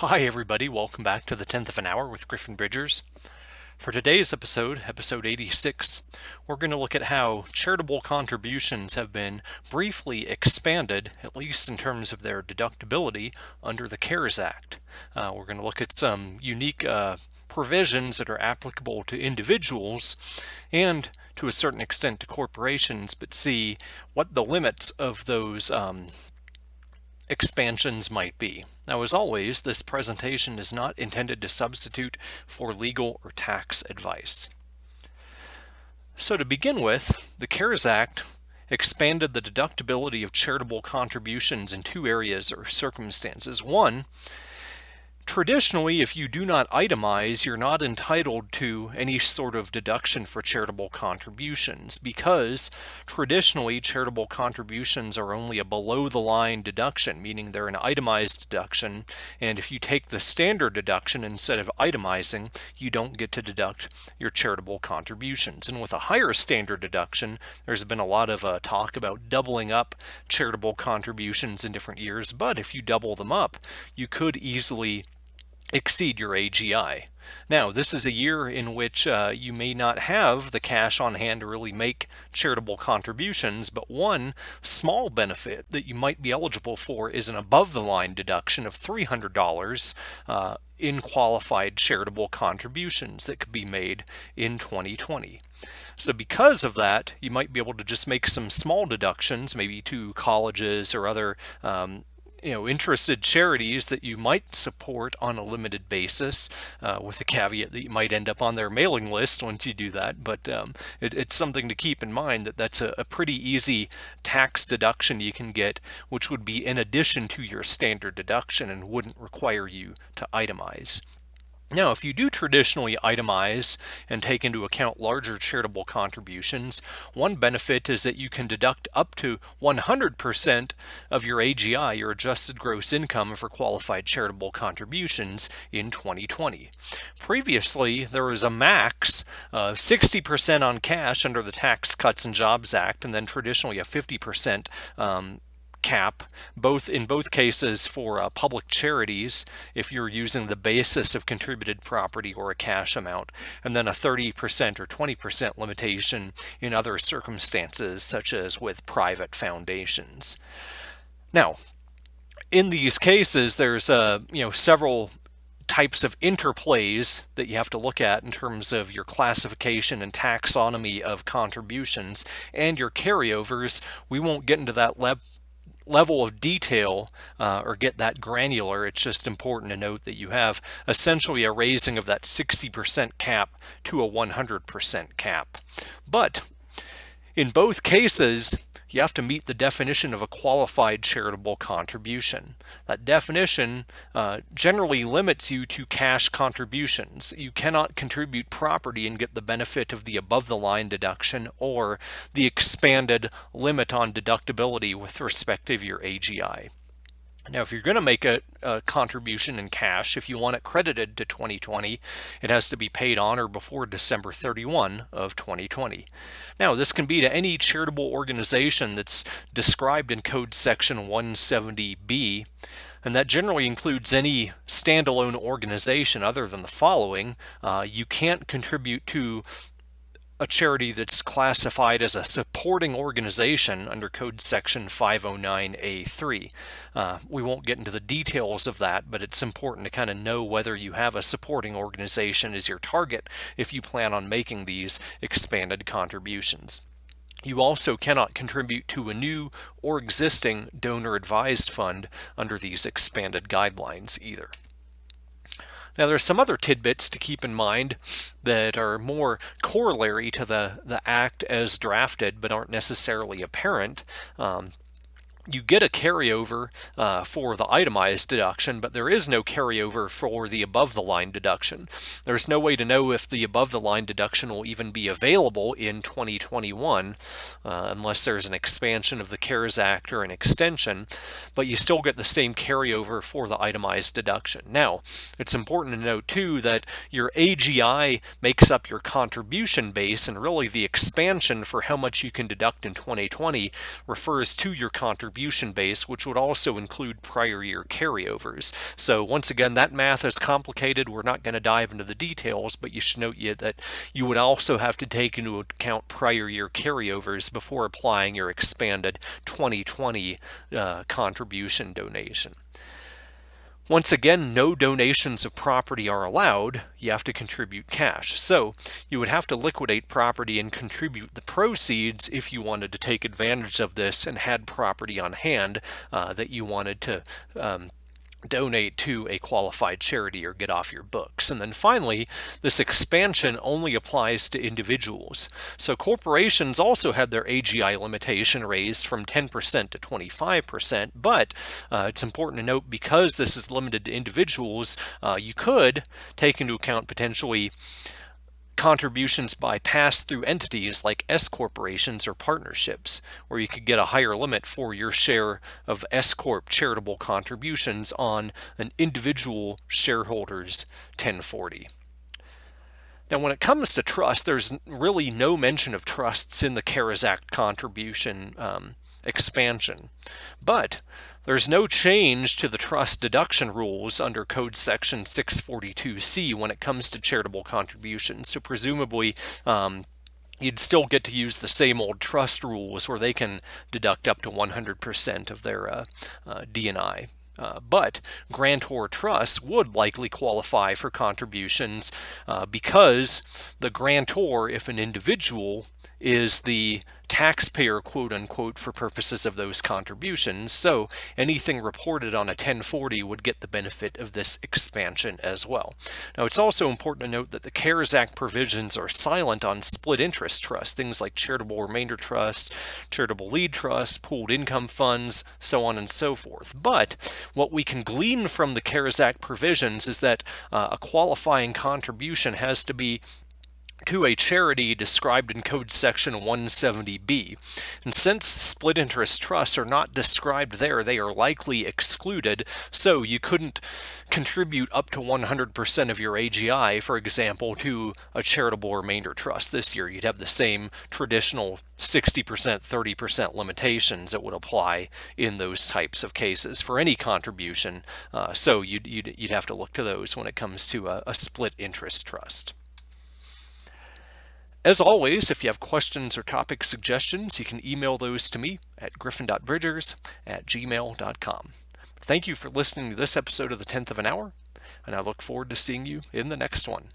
Hi everybody, welcome back to the 10th of an Hour with Griffin Bridgers. For today's episode, episode 86, we're going to look at how charitable contributions have been briefly expanded, at least in terms of their deductibility, under the CARES Act. We're going to look at some unique provisions that are applicable to individuals and to a certain extent to corporations, but see what the limits of those expansions might be. Now, as always, this presentation is not intended to substitute for legal or tax advice. So to begin with, the CARES Act expanded the deductibility of charitable contributions in two areas or circumstances. One, traditionally, if you do not itemize, you're not entitled to any sort of deduction for charitable contributions because traditionally charitable contributions are only a below-the-line deduction, meaning they're an itemized deduction, and if you take the standard deduction instead of itemizing, you don't get to deduct your charitable contributions. And with a higher standard deduction, there's been a lot of talk about doubling up charitable contributions in different years, but if you double them up, you could easily exceed your AGI. Now, this is a year in which you may not have the cash on hand to really make charitable contributions, but one small benefit that you might be eligible for is an above-the-line deduction of $300 in qualified charitable contributions that could be made in 2020. So because of that, you might be able to just make some small deductions, maybe to colleges or other interested charities that you might support on a limited basis, with the caveat that you might end up on their mailing list once you do that. But it's something to keep in mind that that's a pretty easy tax deduction you can get, which would be in addition to your standard deduction and wouldn't require you to itemize. Now, if you do traditionally itemize and take into account larger charitable contributions, one benefit is that you can deduct up to 100% of your AGI, your adjusted gross income, for qualified charitable contributions in 2020. Previously, there was a max of 60% on cash under the Tax Cuts and Jobs Act, and then traditionally a 50% cap, in both cases for public charities if you're using the basis of contributed property or a cash amount, and then a 30% or 20% limitation in other circumstances such as with private foundations. Now, in these cases, there's several types of interplays that you have to look at in terms of your classification and taxonomy of contributions and your carryovers. We won't get into that level of detail or get that granular. It's just important to note that you have essentially a raising of that 60% cap to a 100% cap. But in both cases, you have to meet the definition of a qualified charitable contribution. That definition generally limits you to cash contributions. You cannot contribute property and get the benefit of the above-the-line deduction or the expanded limit on deductibility with respect to your AGI. Now, if you're going to make a contribution in cash, if you want it credited to 2020, it has to be paid on or before December 31 of 2020. Now, this can be to any charitable organization that's described in Code Section 170B, and that generally includes any standalone organization other than the following. You can't contribute to a charity that's classified as a supporting organization under Code Section 509A3. We won't get into the details of that, but it's important to kind of know whether you have a supporting organization as your target if you plan on making these expanded contributions. You also cannot contribute to a new or existing donor-advised fund under these expanded guidelines either. Now, there's some other tidbits to keep in mind that are more corollary to the Act as drafted, but aren't necessarily apparent. You get a carryover for the itemized deduction, but there is no carryover for the above-the-line deduction. There's no way to know if the above-the-line deduction will even be available in 2021 unless there's an expansion of the CARES Act or an extension, but you still get the same carryover for the itemized deduction. Now, it's important to note, too, that your AGI makes up your contribution base, and really the expansion for how much you can deduct in 2020 refers to your contribution contribution base, which would also include prior year carryovers. So once again, that math is complicated. We're not going to dive into the details, but you should note that you would also have to take into account prior year carryovers before applying your expanded 2020 contribution donation. Once again, no donations of property are allowed. You have to contribute cash. So you would have to liquidate property and contribute the proceeds if you wanted to take advantage of this and had property on hand that you wanted to donate to a qualified charity or get off your books. And then finally, this expansion only applies to individuals. So corporations also had their AGI limitation raised from 10% to 25%, but it's important to note, because this is limited to individuals, you could take into account potentially contributions by pass-through entities like S corporations or partnerships, where you could get a higher limit for your share of S corp charitable contributions on an individual shareholder's 1040. Now, when it comes to trust, there's really no mention of trusts in the CARES Act contribution expansion, but there's no change to the trust deduction rules under Code Section 642C when it comes to charitable contributions. So presumably, you'd still get to use the same old trust rules where they can deduct up to 100% of their D&I. But grantor trusts would likely qualify for contributions because the grantor, if an individual, is the taxpayer, quote unquote, for purposes of those contributions. So anything reported on a 1040 would get the benefit of this expansion as well. Now, it's also important to note that the CARES Act provisions are silent on split interest trusts, things like charitable remainder trusts, charitable lead trusts, pooled income funds, so on and so forth. But what we can glean from the CARES Act provisions is that a qualifying contribution has to be to a charity described in Code Section 170B. And since split interest trusts are not described there, they are likely excluded, so you couldn't contribute up to 100% of your AGI, for example, to a charitable remainder trust this year. You'd have the same traditional 60%, 30% limitations that would apply in those types of cases for any contribution, so you'd have to look to those when it comes to a split interest trust. As always, if you have questions or topic suggestions, you can email those to me at griffin.bridgers@gmail.com. Thank you for listening to this episode of The 10th of an Hour, and I look forward to seeing you in the next one.